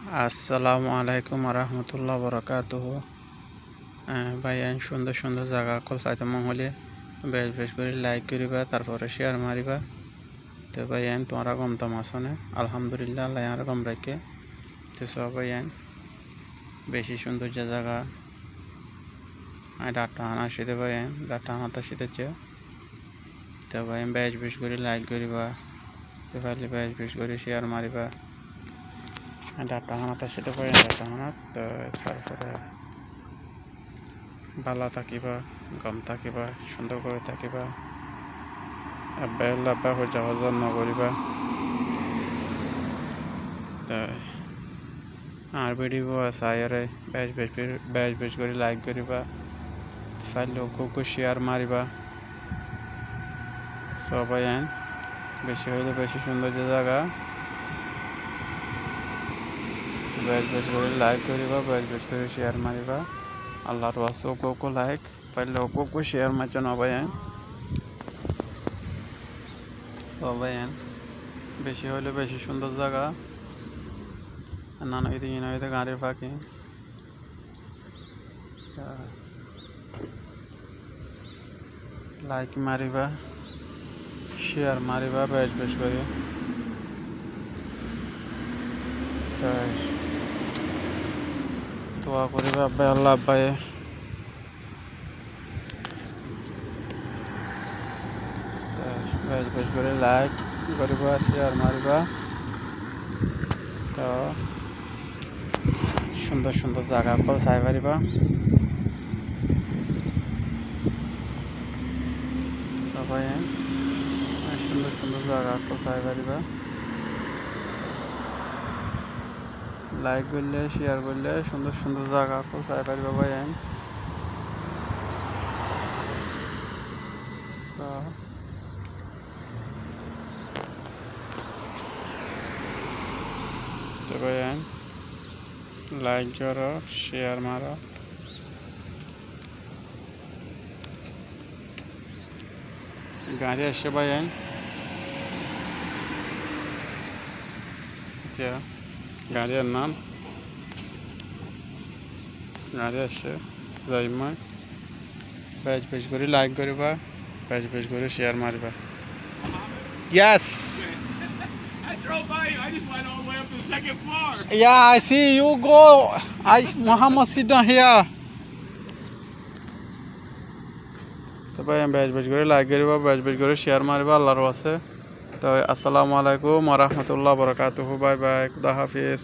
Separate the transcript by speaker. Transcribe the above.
Speaker 1: আসসালামু আলাইকুম রহমতুল্লাহ বরকাতুহ। ভাই সুন্দর সুন্দর জায়গা কল চাইতে হলে বেশ বেশ করে লাইক করিবা, তারপরে শেয়ার মারিবা। তো ভাই তোমরা গমতাম আসো না, আলহামদুলিল্লাহ আল্লাহ আর গম রাখে। তো সব ভাই বেশি সুন্দর যে জায়গা ডাটা হানা শীতে ভাই ডাটা হানাতে শীতেছে। তো ভাই বেশ বেশ করে লাইক করিবা, তো পারলে বেশ বেশ করে শেয়ার মারিবা। ডাটা হানাতে শীতে ভাই ডাটা হানাত তো তারপরে ভালো থাকিবা, গম থাকিবা, সুন্দর করে থাকিবা, আব্বা হয়ে যাওয়ার জন্য করিবা। আর ভিডিও আছে বেশ বেশ করে লাইক করিবা, ফাইলে ওকে শেয়ার মারিবা। সবাই বেশি হইলে বেশি সুন্দর যে জায়গা বেশ বেশ করে লাইক করিবা, বেশ বেশ করে শেয়ার মারিবা। আল্লাহর ওয়াসে ওকে লাইক পাইলে ওকে শেয়ার মারছ নবাই সবাই বেশি হইলে বেশি সুন্দর জায়গা নানা হইতে গাড়ির পাখি লাইক মারিবা, শেয়ার মারিবা বেশ বেশ করে। তাই দোয়া করিবা আব্বাই আল্লাহ আব্বাই বেশ বেশ করে লাইক করিবা, শেয়ার মারিবা। তো সুন্দর সুন্দর জায়গা কল চাই পারিবা। সবাই সুন্দর সুন্দর জায়গা কল চাই পারিবা। লাইক করলে শেয়ার করলে সুন্দর সুন্দর জায়গা কল চাই পারিবা ভাই। তো ভাই লাইক করো, শেয়ার মারো। গাড়ি আসছে ভাই গাড়ির নাম গাড়ি আসছে যাই মই বেশ বেশ করে লাইক করিবা, বেশ বেশ করে share Mariba. Yes.
Speaker 2: I drove by you. I just went all the way up to the second floor.
Speaker 1: Yeah, I see you go. Muhammad sit down here. তো ভাই বেশ বেশ করে লাইক করিবা, বেশ বেশ করে শেয়ার মারিবা আল্লাহর ওয়াসে। তো আসসালামু আলাইকুম ওয়া রাহমাতুল্লাহি ওয়া বারাকাতুহু। বাই বাই, খুদা হাফেজ।